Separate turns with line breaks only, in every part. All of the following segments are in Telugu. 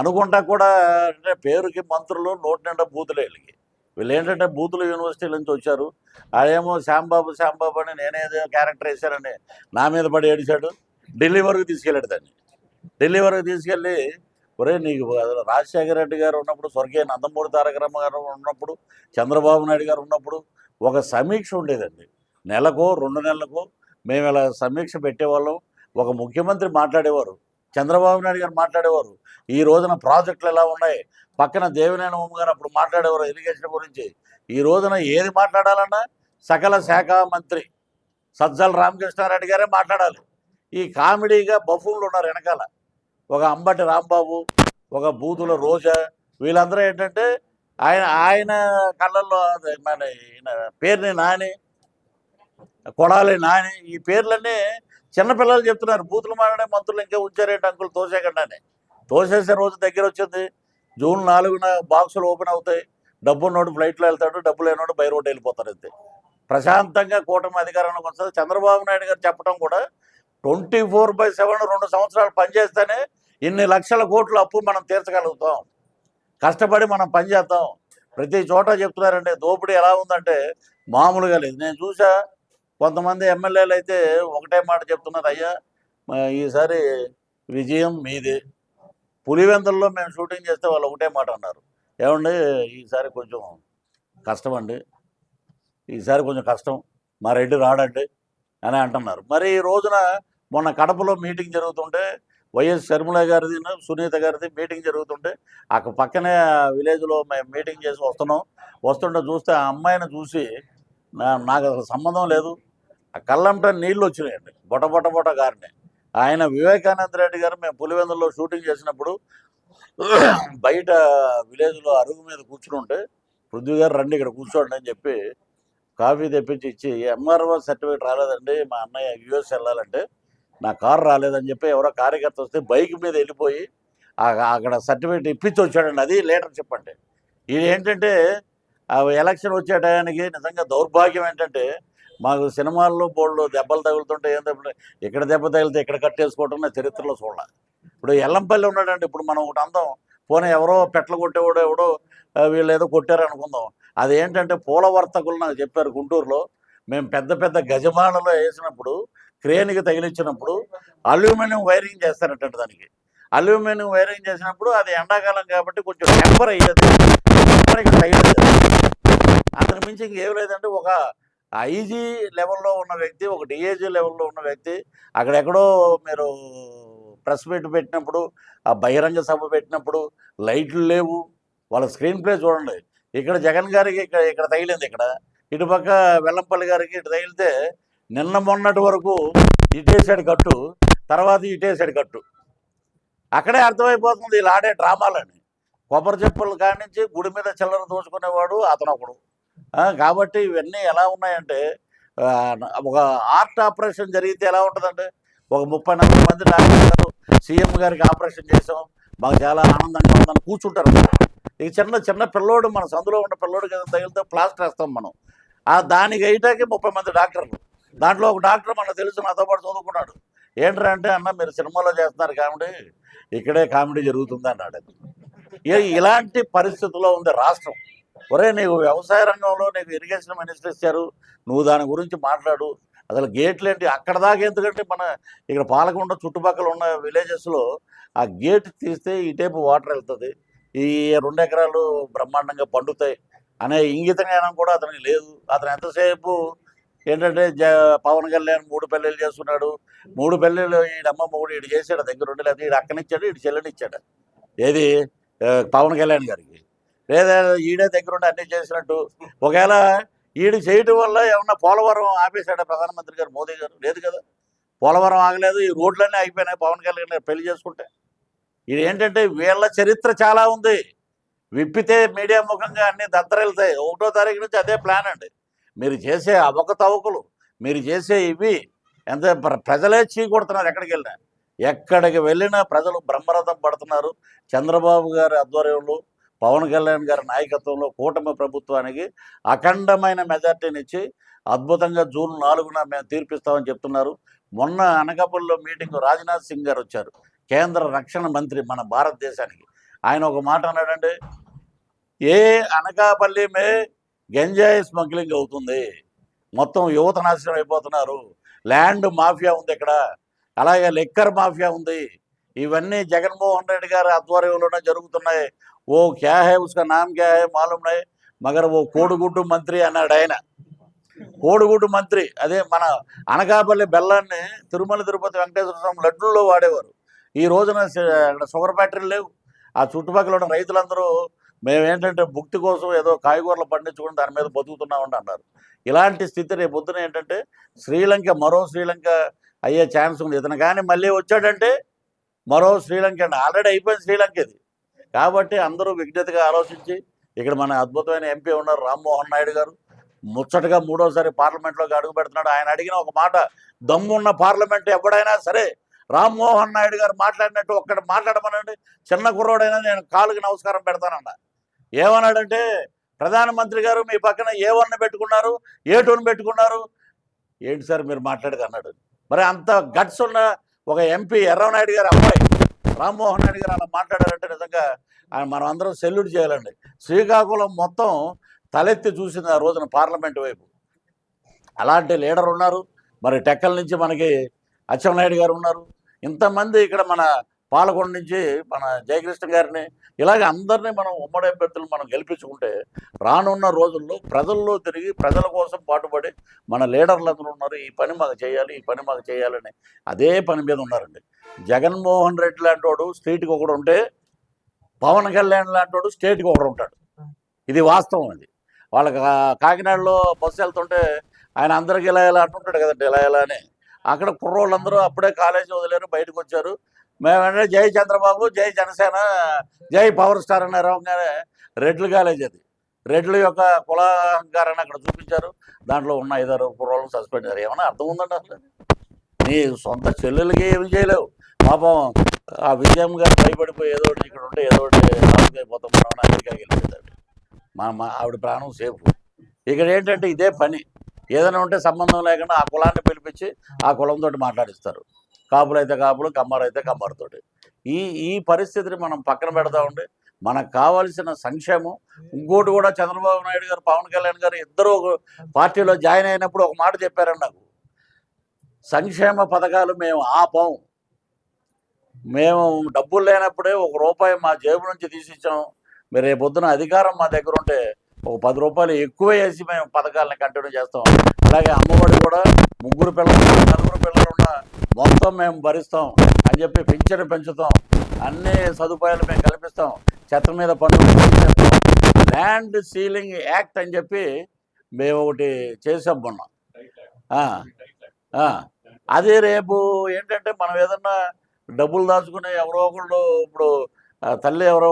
అనుకుంటా కూడా అంటే పేరుకి మంత్రులు నోటి నిండా బూతులు వీళ్ళకి. వీళ్ళు ఏంటంటే బూతులు యూనివర్సిటీ నుంచి వచ్చారు. అదేమో శ్యాంబాబు శ్యాంబాబు అని నేనేదో క్యారెక్టర్ వేశారని నా మీద పడి ఏడిచాడు. ఢిల్లీ వరకు తీసుకెళ్ళాడు దాన్ని. ఢిల్లీ వరకు తీసుకెళ్ళి ఒరే నీకు రాజశేఖర రెడ్డి గారు ఉన్నప్పుడు, స్వర్గీయ నందమూరి తారక రామ గారు ఉన్నప్పుడు, చంద్రబాబు నాయుడు గారు ఉన్నప్పుడు ఒక సమీక్ష ఉండేదండి. నెలకో 2 నెలలకో మేము ఇలా సమీక్ష పెట్టేవాళ్ళం. ఒక ముఖ్యమంత్రి మాట్లాడేవారు, చంద్రబాబు నాయుడు గారు మాట్లాడేవారు. ఈ రోజున ప్రాజెక్టులు ఎలా ఉన్నాయి, పక్కన దేవినేని ఉమ్మ గారు అప్పుడు మాట్లాడేవారు ఇరిగేషన్ గురించి. ఈ రోజున ఏది మాట్లాడాలన్నా సకల శాఖ మంత్రి సజ్జల రామకృష్ణారెడ్డి గారే మాట్లాడాలి. ఈ కామెడీగా బఫూన్లు ఉన్నారు వెనకాల. ఒక అంబటి రాంబాబు, ఒక బూతుల రోజా, వీళ్ళందరూ ఏంటంటే ఆయన ఆయన కళ్ళల్లో మన పేరుని నాని, కొడాలి నాని, ఈ పేర్లన్నీ చిన్నపిల్లలు చెప్తున్నారు. బూతులు మాట్లాడే మంత్రులు ఇంకా ఉంచారేంటి అంకులు తోసేయకుండా అని. తోసేసే రోజు దగ్గర వచ్చింది. జూన్ 4న బాక్సులు ఓపెన్ అవుతాయి. డబ్బున్నోడు ఫ్లైట్లో వెళ్తాడు, డబ్బు లేనోడు బై రోడ్డు వెళ్ళిపోతారు. అంతే ప్రశాంతంగా కూటమి అధికారంలోకి వస్తుంది. చంద్రబాబు నాయుడు గారు చెప్పడం కూడా 24/7 2 సంవత్సరాలు పనిచేస్తేనే ఇన్ని లక్షల కోట్ల అప్పు మనం తీర్చగలుగుతాం. కష్టపడి మనం పనిచేద్దాం. ప్రతి చోట చెప్తున్నారండి. దోపిడీ ఎలా ఉందంటే మామూలుగా లేదు. నేను చూసా కొంతమంది ఎమ్మెల్యేలు అయితే ఒకటే మాట చెప్తున్నారు, అయ్యా ఈసారి విజయం మీదే. పులివెందుల్లో మేము షూటింగ్ చేస్తే వాళ్ళు ఒకటే మాట అన్నారు, ఏమండి ఈసారి కొంచెం కష్టం అండి, ఈసారి కొంచెం కష్టం, మా రెడ్డి రాడండి అని అంటున్నారు. మరి ఈ రోజున మొన్న కడపలో మీటింగ్ జరుగుతుంటే వైఎస్ షర్మిల గారిది సునీత గారిది మీటింగ్ జరుగుతుంటే అక్కడ పక్కనే విలేజ్లో మేము మీటింగ్ చేసి వస్తుంటే చూస్తే ఆ అమ్మాయిని చూసి నాకు అసలు సంబంధం లేదు, ఆ కళ్ళంట నీళ్ళు వచ్చినాయండి, బొట గారిని. ఆయన వివేకానంద రెడ్డి గారు మేము పులివెందుల్లో షూటింగ్ చేసినప్పుడు బయట విలేజ్లో అరుగు మీద కూర్చుంటే పృథ్వీ గారు రండి ఇక్కడ కూర్చోండి అని చెప్పి కాఫీ తెప్పించి ఇచ్చి, ఎంఆర్ఓ సర్టిఫికేట్ రాలేదండి, మా అన్నయ్య యూఎస్ వెళ్ళాలంటే నా కారు రాలేదని చెప్పి ఎవరో కార్యకర్త వస్తే బైక్ మీద వెళ్ళిపోయి అక్కడ సర్టిఫికేట్ ఇప్పించి వచ్చాడండి. అది లీడర్షిప్ అంటే. ఇది ఏంటంటే ఎలక్షన్ వచ్చే టయానికి నిజంగా దౌర్భాగ్యం ఏంటంటే మాకు సినిమాల్లో బోళ్ళు దెబ్బలు తగులుతుంటే ఏం దెబ్బ, ఇక్కడ దెబ్బ తగిలితే ఇక్కడ కట్టేసుకోవటం నా చరిత్రలో చూడాలి. ఇప్పుడు ఎల్లంపల్లి ఉన్నాడండి. ఇప్పుడు మనం ఒకటి అందాం, పోనీ ఎవరో పెట్ల కొట్టేవాడో ఎవడో వీళ్ళు ఏదో కొట్టారు అనుకుందాం. అదేంటంటే పూల వర్తకులు నాకు చెప్పారు గుంటూరులో, మేము పెద్ద గజమాలలో వేసినప్పుడు క్రేన్కి తగిలించినప్పుడు అల్యూమినియం వైరింగ్ చేస్తారట. దానికి అల్యూమినియం వైరింగ్ చేసినప్పుడు అది ఎండాకాలం కాబట్టి కొంచెం టెంపర్ అయ్యేది, టెంపర్కి తగిలేదు. అంతకు మించి ఇంకేం లేదంటే ఒక ఐజీ లెవెల్లో ఉన్న వ్యక్తి, ఒక డిఏజీ లెవెల్లో ఉన్న వ్యక్తి అక్కడెక్కడో మీరు ప్రెస్ మీట్ పెట్టినప్పుడు, ఆ బహిరంగ సభ పెట్టినప్పుడు లైట్లు లేవు, వాళ్ళ స్క్రీన్ ప్లే చూడండి. ఇక్కడ జగన్ గారికి ఇక్కడ తగిలింది, ఇక్కడ ఇటుపక్క వెల్లంపల్లి గారికి ఇటు తగిలితే నిన్న మొన్నటి వరకు ఇటేసాడు కట్టు, తర్వాత ఇటేసాడు కట్టు. అక్కడే అర్థమైపోతుంది వీళ్ళు ఆడే డ్రామాలని. కొబ్బరి చెప్పుల కాడి నుంచి గుడి మీద చిల్లర దోచుకునేవాడు అతను ఒకడు. కాబట్టి ఇవన్నీ ఎలా ఉన్నాయంటే ఒక ఆర్ట్ ఆపరేషన్ జరిగితే ఎలా ఉంటుందంటే ఒక 30-40 మంది డాక్టర్ గారు సీఎం గారికి ఆపరేషన్ చేసాం, మాకు చాలా ఆనందంగా ఉందని కూర్చుంటారు. ఇక చిన్న పిల్లోడు, మన సందులో ఉన్న పిల్లోడు కదా తగిలితే ప్లాస్టర్ వేస్తాం మనం. దానికి వేయటానికి 30 మంది డాక్టర్లు. దాంట్లో ఒక డాక్టర్ మనకు తెలుసు, నాతో పాటు చదువుకున్నాడు. ఏంట్రా అంటే, అన్న మీరు సినిమాలో చేస్తున్నారు కామెడీ, ఇక్కడే కామెడీ జరుగుతుంది అన్నాడు. ఇలాంటి పరిస్థితుల్లో ఉంది రాష్ట్రం. ఒరే నీకు వ్యవసాయ రంగంలో నీకు ఇరిగేషన్ మినిస్టర్ ఇచ్చారు, నువ్వు దాని గురించి మాట్లాడు. అసలు గేట్లు ఏంటి అక్కడ దాకా, ఎందుకంటే మన ఇక్కడ పాలకొండ చుట్టుపక్కల ఉన్న విలేజెస్లో ఆ గేట్ తీస్తే ఇటేపు వాటర్ వెళ్తుంది, ఈ 2 ఎకరాలు బ్రహ్మాండంగా పండుతాయి అనే ఇంగిత జ్ఞానం కూడా అతనికి లేదు. అతను ఎంతసేపు ఏంటంటే పవన్ కళ్యాణ్ 3 పెళ్ళిళ్ళు చేస్తున్నాడు, 3 పెళ్ళిళ్ళు ఈడమ్మ మొగుడు ఈడు చేశాడు దగ్గర ఉండి, లేదా ఈడు అక్కనిచ్చాడు ఈడు చెల్లెనిచ్చాడు. ఏది పవన్ కళ్యాణ్ గారికి, లేదా ఈడే దగ్గరుండి అన్నీ చేసినట్టు. ఒకవేళ ఈడు చేయటం వల్ల ఏమన్నా పోలవరం ఆపేశాడా ప్రధానమంత్రి గారు మోదీ గారు? లేదు కదా, పోలవరం ఆగలేదు, ఈ రోడ్లన్నీ అయిపోయినాయి పవన్ కళ్యాణ్ గారు పెళ్లి చేసుకుంటే. ఇది ఏంటంటే వీళ్ళ చరిత్ర చాలా ఉంది. విప్పితే మీడియా ముఖంగా అన్ని దత్తరెళ్తాయి. 1వ తారీఖు నుంచి అదే ప్లాన్ అండి. మీరు చేసే అవకతవకలు, మీరు చేసే ఇవి ఎంత ప్రజలే చీకొడుతున్నారు. ఎక్కడికి వెళ్ళినా ప్రజలు బ్రహ్మరథం పడుతున్నారు. చంద్రబాబు గారి ఆధ్వర్యంలో, పవన్ కళ్యాణ్ గారి నాయకత్వంలో కూటమి ప్రభుత్వానికి అఖండమైన మెజార్టీనిచ్చి అద్భుతంగా జూన్ 4న మేము తీర్పిస్తామని చెప్తున్నారు. మొన్న అనకాపల్లిలో మీటింగ్ రాజ్నాథ్ సింగ్ గారు వచ్చారు, కేంద్ర రక్షణ మంత్రి మన భారతదేశానికి. ఆయన ఒక మాట అన్నాడండి, ఏ అనకాపల్లి మే గంజాయి స్మగ్లింగ్ అవుతుంది, మొత్తం యువత నాశనం అయిపోతున్నారు, ల్యాండ్ మాఫియా ఉంది ఇక్కడ, అలాగే లిక్కర్ మాఫియా ఉంది, ఇవన్నీ జగన్మోహన్ రెడ్డి గారి ఆధ్వర్యంలోనే జరుగుతున్నాయి. ఓ క్యా హై ఉస్కా నామ్ క్యా హై మాలూమ్ నై మగర్ ఓ కోడిగుడ్డు మంత్రి అన్నాడు ఆయన. కోడిగుడ్డు మంత్రి అదే మన అనకాపల్లి బెల్లాన్ని తిరుమల తిరుపతి వెంకటేశ్వర స్వామి లడ్డూల్లో వాడేవారు. ఈ రోజున అక్కడ షుగర్ ఫ్యాక్టరీలు లేవు. ఆ చుట్టుపక్కల ఉన్న రైతులందరూ మేమేంటంటే భుక్తి కోసం ఏదో కాయగూరలు పండించుకుని దాని మీద బతుకుతున్నామని అన్నారు. ఇలాంటి స్థితి రేపు పొద్దున ఏంటంటే శ్రీలంక మరో శ్రీలంక అయ్యే ఛాన్స్ ఉంది. ఇతను కానీ మళ్ళీ వచ్చాడంటే మరో శ్రీలంక అండి, ఆల్రెడీ అయిపోయింది శ్రీలంక ఇది. కాబట్టి అందరూ విజ్ఞతగా ఆలోచించి ఇక్కడ మన అద్భుతమైన ఎంపీ ఉన్నారు రామ్మోహన్ నాయుడు గారు, ముచ్చటగా మూడోసారి పార్లమెంట్లోకి అడుగు పెడుతున్నాడు. ఆయన అడిగిన ఒక మాట, దమ్మున్న పార్లమెంట్ ఎవడైనా సరే రామ్మోహన్ నాయుడు గారు మాట్లాడినట్టు ఒక్కటి మాట్లాడమనండి, చిన్న కుర్రోడైనా నేను కాలుకి నమస్కారం పెడతానన్న. ఏమన్నాడంటే, ప్రధానమంత్రి గారు మీ పక్కన ఏ1 పెట్టుకున్నారు, ఏ2 పెట్టుకున్నారు, ఏంటి సార్ మీరు మాట్లాడేది అన్నాడు. మరి అంత గట్స్ ఉన్న ఒక ఎంపీ ఎర్రనాయుడు గారు అబ్బాయి రామ్మోహన్ నాయుడు గారు అలా మాట్లాడారంటే నిజంగా మనం అందరం సెల్యూట్ చేయాలండి. శ్రీకాకుళం మొత్తం తలెత్తి చూసింది ఆ రోజున పార్లమెంటు వైపు. అలాంటి లీడర్ ఉన్నారు. మరి టెక్కల నుంచి మనకి అచ్చెన్నాయుడు గారు ఉన్నారు. ఇంతమంది ఇక్కడ మన పాలకొండ నుంచి మన జయకృష్ణ గారిని, ఇలాగ అందరినీ మనం ఉమ్మడి అభ్యర్థులు మనం గెలిపించుకుంటే రానున్న రోజుల్లో ప్రజల్లో తిరిగి ప్రజల కోసం పాటుపడి మన లీడర్లు అందరూ ఉన్నారు. ఈ పని మాకు చేయాలి, ఈ పని మాకు చేయాలని అదే పని మీద ఉన్నారండి. జగన్మోహన్ రెడ్డి లాంటి వాడు స్ట్రీట్కి ఒకడు ఉంటే పవన్ కళ్యాణ్ లాంటి వాడు స్టేట్కి ఒకడు ఉంటాడు. ఇది వాస్తవం. అది వాళ్ళకి కాకినాడలో బస్సు వెళ్తుంటే ఆయన అందరికి ఇలా ఇలా అంటుంటాడు కదండి, ఇలా ఇలా అని. అక్కడ కుర్రోళ్ళందరూ అప్పుడే కాలేజీ వదిలేరు, బయటకు వచ్చారు. మేమంటే జై చంద్రబాబు, జై జనసేన, జై పవర్ స్టార్ అనే రకంగానే రెడ్ల కాలేజ్ అది. రెడ్ల యొక్క కులాహంకారాన్ని అక్కడ చూపించారు. దాంట్లో ఉన్న 5-6 కుర్రోళ్ళని సస్పెండ్ చేశారు. ఏమన్నా అర్థం ఉందండి అసలు? నీ సొంత చెల్లెలకి ఏమి చేయలేవు. పాపం ఆ విజయం గారు భయపడిపోయి ఏదో ఒకటి ఇక్కడ ఉంటే ఏదో ఒకటి అయిపోతాం మనం అమెరికాకి వెళ్ళిపోతాడు. మా ఆవిడ ప్రాణం సేఫ్. ఇక్కడ ఏంటంటే ఇదే పని, ఏదైనా ఉంటే సంబంధం లేకుండా ఆ కులాన్ని పిలిపించి ఆ కులంతో మాట్లాడిస్తారు. కాపులు అయితే కాపులు, కమ్మారు అయితే కమ్మారుతోటి. ఈ పరిస్థితిని మనం పక్కన పెడతా ఉండి మనకు కావాల్సిన సంక్షేమం. ఇంకోటి కూడా చంద్రబాబు నాయుడు గారు, పవన్ కళ్యాణ్ గారు ఇద్దరు పార్టీలో జాయిన్ అయినప్పుడు ఒక మాట చెప్పారండి నాకు, సంక్షేమ పథకాలు మేము ఆపం, మేము డబ్బులు లేనప్పుడే ₹1 మా జేబు నుంచి తీసిచ్చాం, మీరు రేపొద్దున అధికారం మా దగ్గర ఉంటే ఒక ₹10 ఎక్కువ వేసి మేము పథకాలను కంటిన్యూ చేస్తాం. అలాగే అమ్మఒడి కూడా 3 పిల్లలు 4 పిల్లలు ఉన్న మొత్తం మేము భరిస్తాం అని చెప్పి పింఛను పెంచుతాం, అన్ని సదుపాయాలు మేము కల్పిస్తాం, చెత్త మీద పన్నులు చేస్తాం, ల్యాండ్ సీలింగ్ యాక్ట్ అని చెప్పి మేము ఒకటి చేసాం మొన్న. అది రేపు ఏంటంటే మనం ఏదన్నా డబ్బులు దాచుకుని ఎవరో ఒకళ్ళు, ఇప్పుడు తల్లి ఎవరో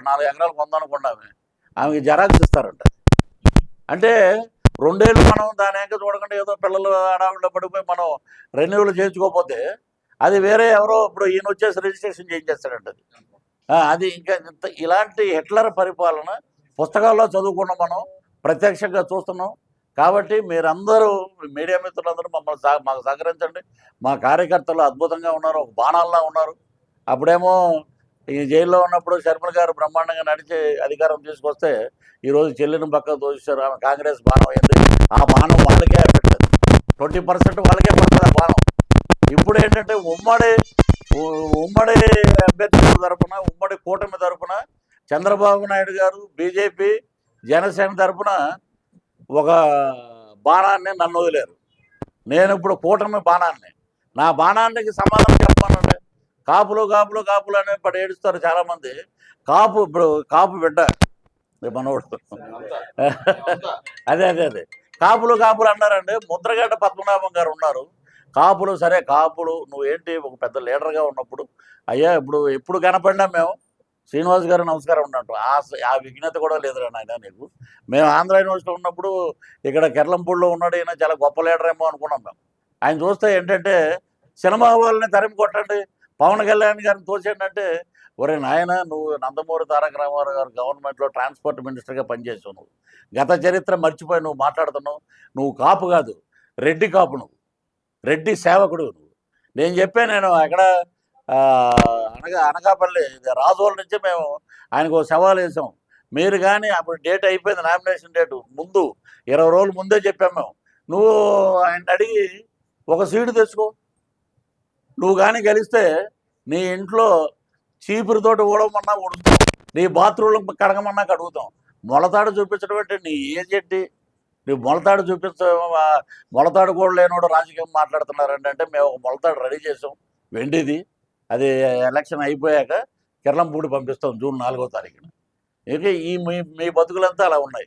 4 ఎకరాలు కొందనుకున్నామే, ఆమెకి జెరాక్స్ ఇస్తారంట. అంటే 2 ఏళ్ళు మనం దాని వెనక చూడకుండా ఏదో పిల్లలు అడవుల్లో పడిపోయి మనం రెన్యూవల్ చేయించుకోకపోతే అది వేరే ఎవరో ఇప్పుడు ఈయన వచ్చేసి రిజిస్ట్రేషన్ చేయించేస్తాడంట. అది ఇంకా ఇలాంటి హిట్లర్ పరిపాలన పుస్తకాల్లో చదువుకున్నాం, మనం ప్రత్యక్షంగా చూస్తున్నాం. కాబట్టి మీరందరూ మీడియా మిత్రులందరూ మాకు సహకరించండి. మా కార్యకర్తలు అద్భుతంగా ఉన్నారు, ఒక బాణాల్లో ఉన్నారు. అప్పుడేమో ఈ జైల్లో ఉన్నప్పుడు షర్మిల గారు బ్రహ్మాండంగా నడిచి అధికారం తీసుకొస్తే ఈరోజు చెల్లిని పక్కకు దోషిస్తారు. ఆమె కాంగ్రెస్ బాణం అయింది. ఆ బాణం వాళ్ళకే పెట్టలేదు, 20% వాళ్ళకే పడుతుంది ఆ బాణం. ఇప్పుడు ఏంటంటే ఉమ్మడి అభ్యర్థుల తరఫున, ఉమ్మడి కూటమి తరఫున చంద్రబాబు నాయుడు గారు, బీజేపీ, జనసేన తరఫున ఒక బాణాన్ని నన్ను వదిలేరు. నేను ఇప్పుడు కూటమి బాణాన్ని, నా బాణానికి సమాధానం చెప్పమనండి. కాపులు కాపులు కాపులు అని ఇప్పుడు ఏడుస్తారు చాలామంది. ఇప్పుడు కాపు బిడ్డ మనోడు అదే కాపులు కాపులు అన్నారండి. ముద్రగడ్డ పద్మనాభం గారు ఉన్నారు. కాపులు సరే, కాపులు నువ్వేంటి ఒక పెద్ద లీడర్గా ఉన్నప్పుడు, అయ్యా ఎప్పుడు కనపడినా మేము శ్రీనివాస్ గారు నమస్కారం ఉన్నట్టు ఆ విజ్ఞత కూడా లేదురా నాయన నీకు. మేము ఆంధ్ర యూనివర్సిటీలో ఉన్నప్పుడు ఇక్కడ కెర్లంపూడిలో ఉన్నాడు, ఈయన చాలా గొప్ప లీడర్ ఏమో అనుకున్నాం మేము. ఆయన చూస్తే ఏంటంటే సినిమా వాళ్ళని తరిమి కొట్టండి, పవన్ కళ్యాణ్ గారిని తోచేయండి అంటే, ఒరే నాయన నువ్వు నందమూరి తారక రామారావు గారు గవర్నమెంట్లో ట్రాన్స్పోర్ట్ మినిస్టర్గా పనిచేసావు, నువ్వు గత చరిత్ర మర్చిపోయి నువ్వు మాట్లాడుతున్నావు. నువ్వు కాపు కాదు, రెడ్డి కాపు, నువ్వు రెడ్డి సేవకుడు. నేను అక్కడ ఆ, అనకాపల్లి రాజోల నుంచి మేము ఆయనకు ఒక సవాల్ వేసాం. మీరు కానీ అప్పుడు డేట్ అయిపోయింది, నామినేషన్ డేటు ముందు 20 రోజులు ముందే చెప్పాం మేము. నువ్వు ఆయన అడిగి ఒక సీటు తెచ్చుకో, నువ్వు కానీ గెలిస్తే నీ ఇంట్లో చీపురుతోటి ఊడమన్నా ఊడుస్తాం, నీ బాత్రూంలో కడగమన్నా కడుగుతాం. మొలతాడు చూపించడం అంటే నీ ఏజ్ ఏంటి? నువ్వు మొలతాడు మొలతాడు కూడా లేనోడు రాజకీయం మాట్లాడుతున్నారంటే అంటే మేము ఒక మొలతాడు రెడీ చేసాం వెండిది. అది ఎలక్షన్ అయిపోయాక కిర్లంపూడి పంపిస్తాం జూన్ 4వ తారీఖున. ఇక ఈ మీ మీ బతుకులంతా అలా ఉన్నాయి.